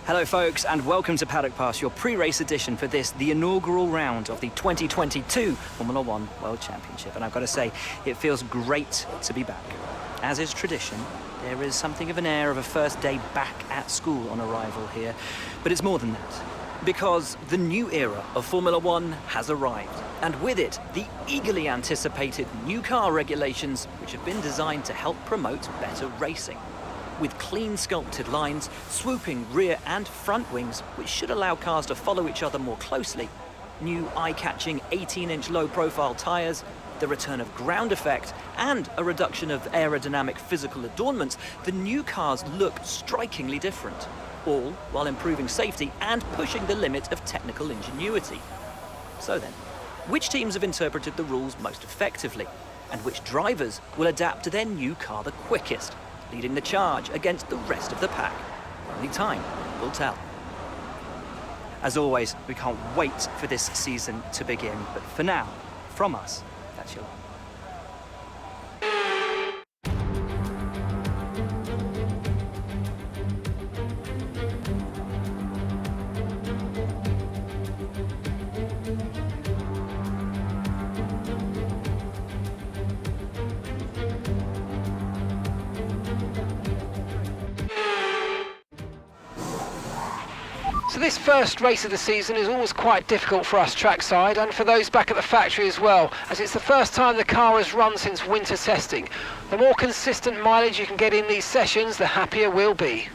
Hello folks, and welcome to Paddock Pass, your pre-race edition for this, the inaugural round of the 2022 Formula One World Championship. And I've got to say, it feels great to be back. As is tradition, there is something of an air of a first day back at school on arrival here. But it's more than that, because the new era of Formula One has arrived. And with it, the eagerly anticipated new car regulations, which have been designed to help promote better racing. With clean sculpted lines, swooping rear and front wings, which should allow cars to follow each other more closely, new eye-catching 18-inch low-profile tyres, the return of ground effect, and a reduction of aerodynamic physical adornments, the new cars look strikingly different, all while improving safety and pushing the limit of technical ingenuity. So then, which teams have interpreted the rules most effectively, and which drivers will adapt to their new car the quickest, leading the charge against the rest of the pack? Only time will tell. As always, we can't wait for this season to begin, but for now, from us, that's your lot. So this first race of the season is always quite difficult for us trackside and for those back at the factory as well, as it's the first time the car has run since winter testing. The more consistent mileage you can get in these sessions, the happier we'll be.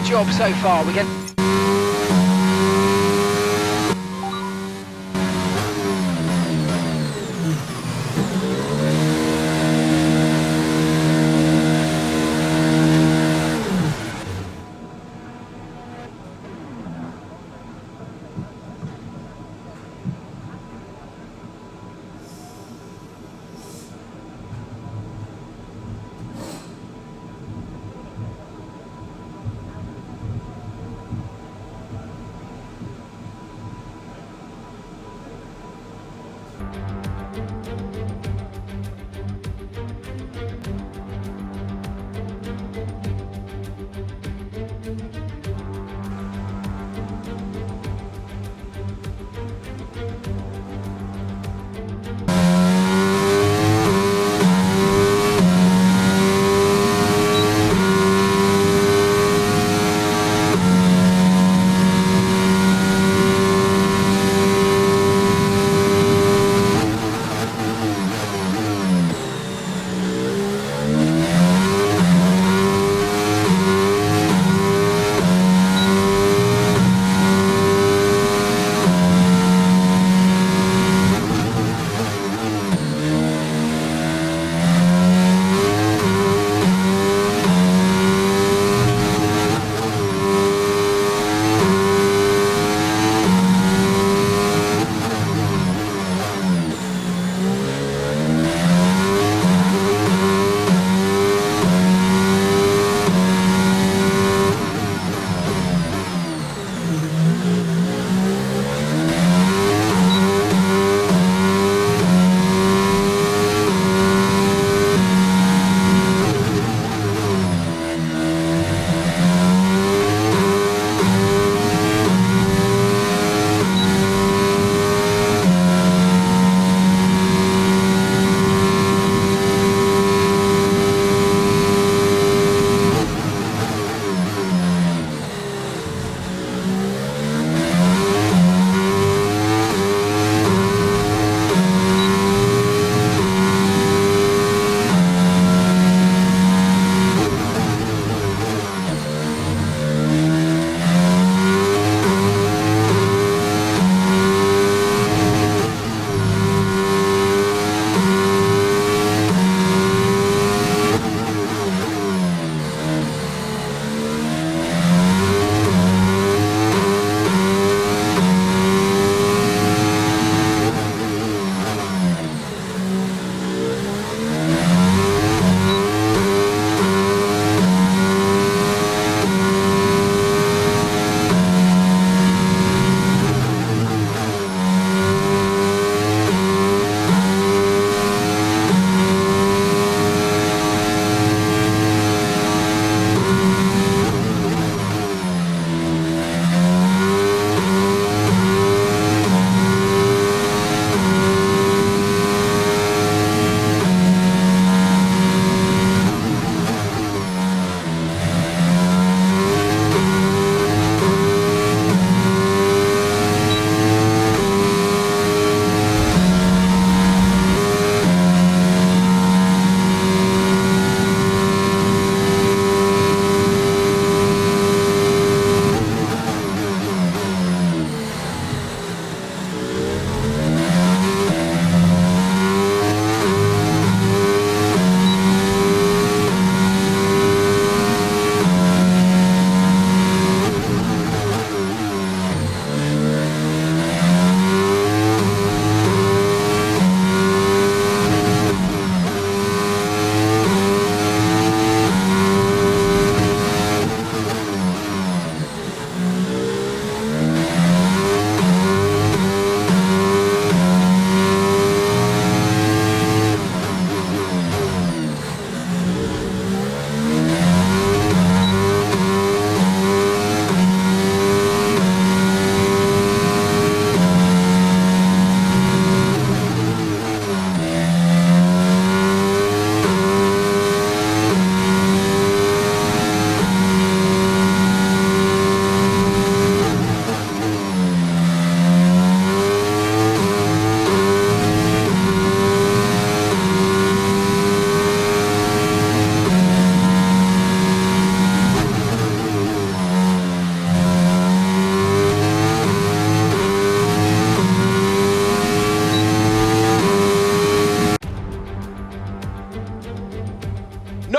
Job so far. We get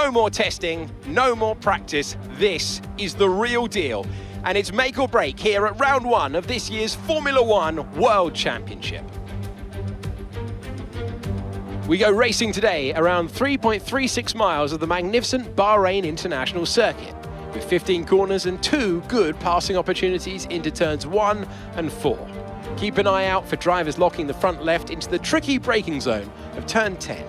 No more testing, no more practice. This is the real deal. And it's make or break here at round one of this year's Formula One World Championship. We go racing today around 3.36 miles of the magnificent Bahrain International Circuit, with 15 corners and 2 good passing opportunities into turns 1 and 4. Keep an eye out for drivers locking the front left into the tricky braking zone of turn 10.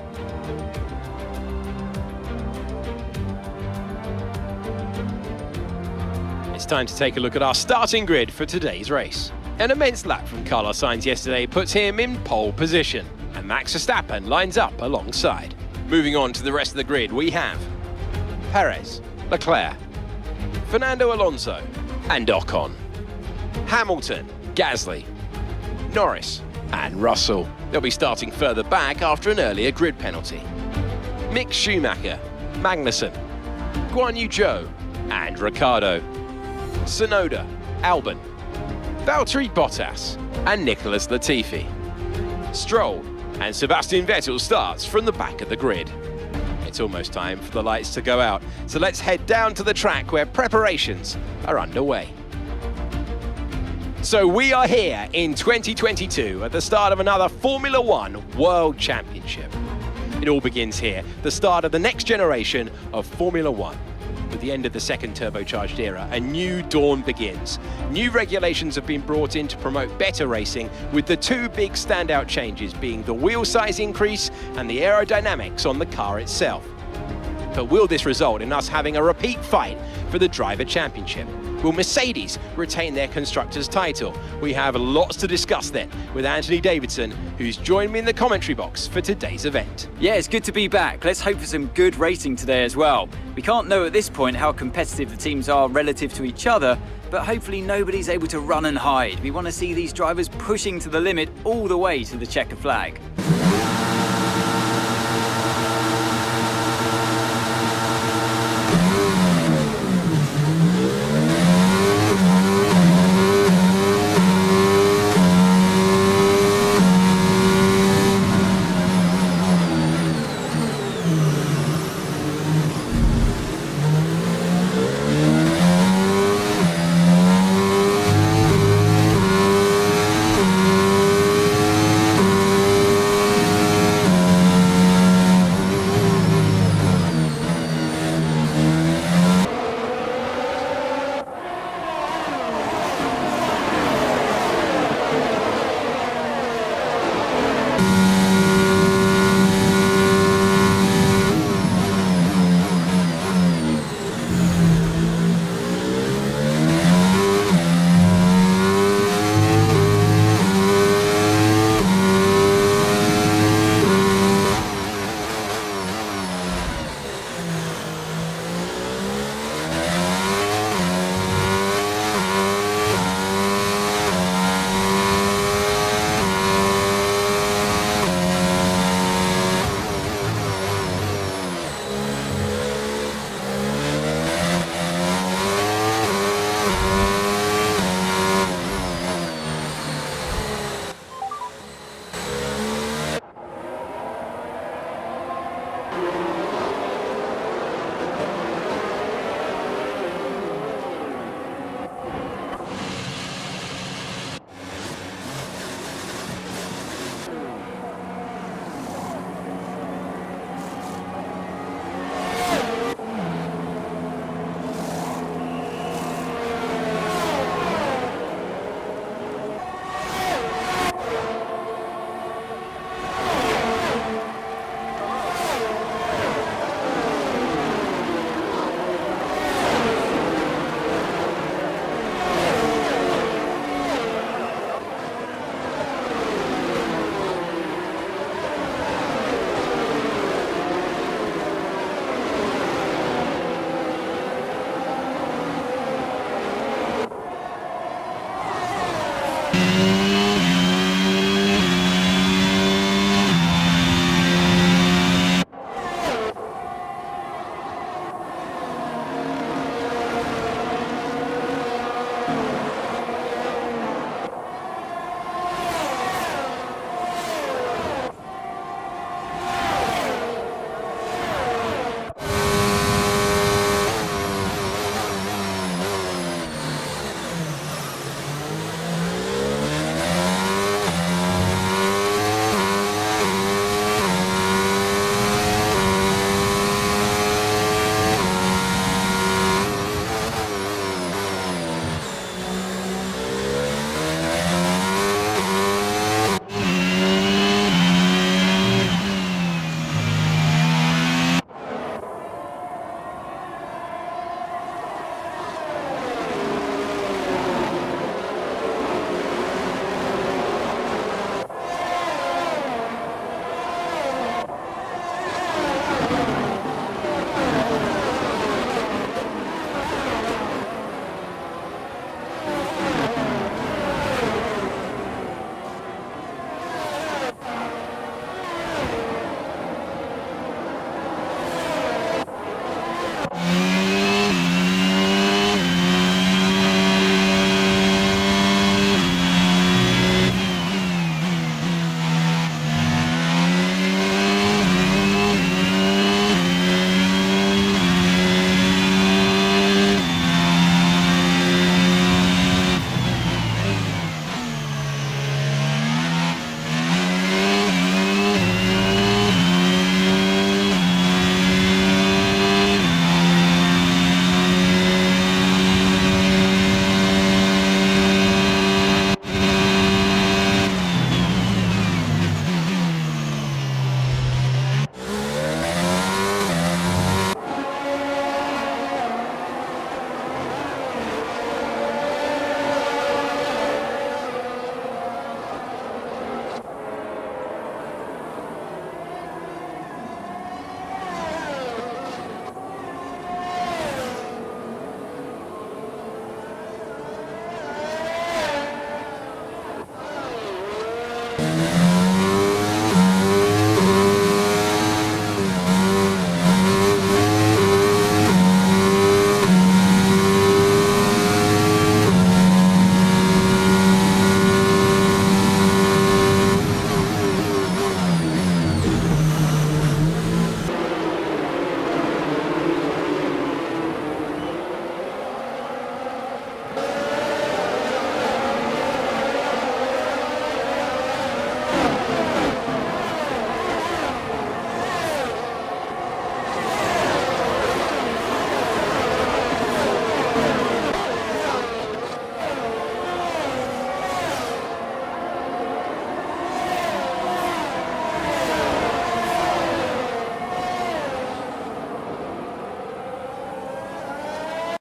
It's time to take a look at our starting grid for today's race. An immense lap from Carlos Sainz yesterday puts him in pole position, and Max Verstappen lines up alongside. Moving on to the rest of the grid, we have Perez, Leclerc, Fernando Alonso and Ocon, Hamilton, Gasly, Norris and Russell. They'll be starting further back after an earlier grid penalty. Mick Schumacher, Magnussen, Guan Yu Zhou and Ricciardo, Tsunoda, Albon, Valtteri Bottas and Nicholas Latifi. Stroll and Sebastian Vettel starts from the back of the grid. It's almost time for the lights to go out, so let's head down to the track where preparations are underway. So we are here in 2022 at the start of another Formula One World Championship. It all begins here, the start of the next generation of Formula One. With the end of the second turbocharged era, a new dawn begins. New regulations have been brought in to promote better racing, with the 2 big standout changes being the wheel size increase and the aerodynamics on the car itself. But will this result in us having a repeat fight for the Driver Championship? Will Mercedes retain their Constructors' title? We have lots to discuss then with Anthony Davidson, who's joined me in the commentary box for today's event. Yeah, it's good to be back. Let's hope for some good racing today as well. We can't know at this point how competitive the teams are relative to each other, but hopefully nobody's able to run and hide. We want to see these drivers pushing to the limit all the way to the checker flag.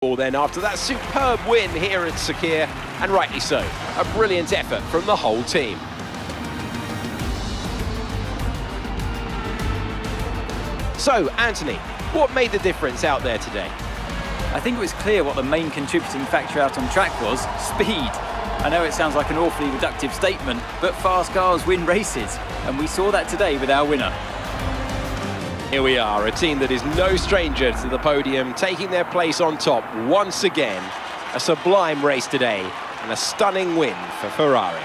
ball then after that superb win here at Sakir, and rightly so. A brilliant effort from the whole team. So, Anthony, what made the difference out there today? I think it was clear what the main contributing factor out on track was: speed. I know it sounds like an awfully reductive statement, but fast cars win races, and we saw that today with our winner. Here we are, a team that is no stranger to the podium, taking their place on top once again. A sublime race today, and a stunning win for Ferrari.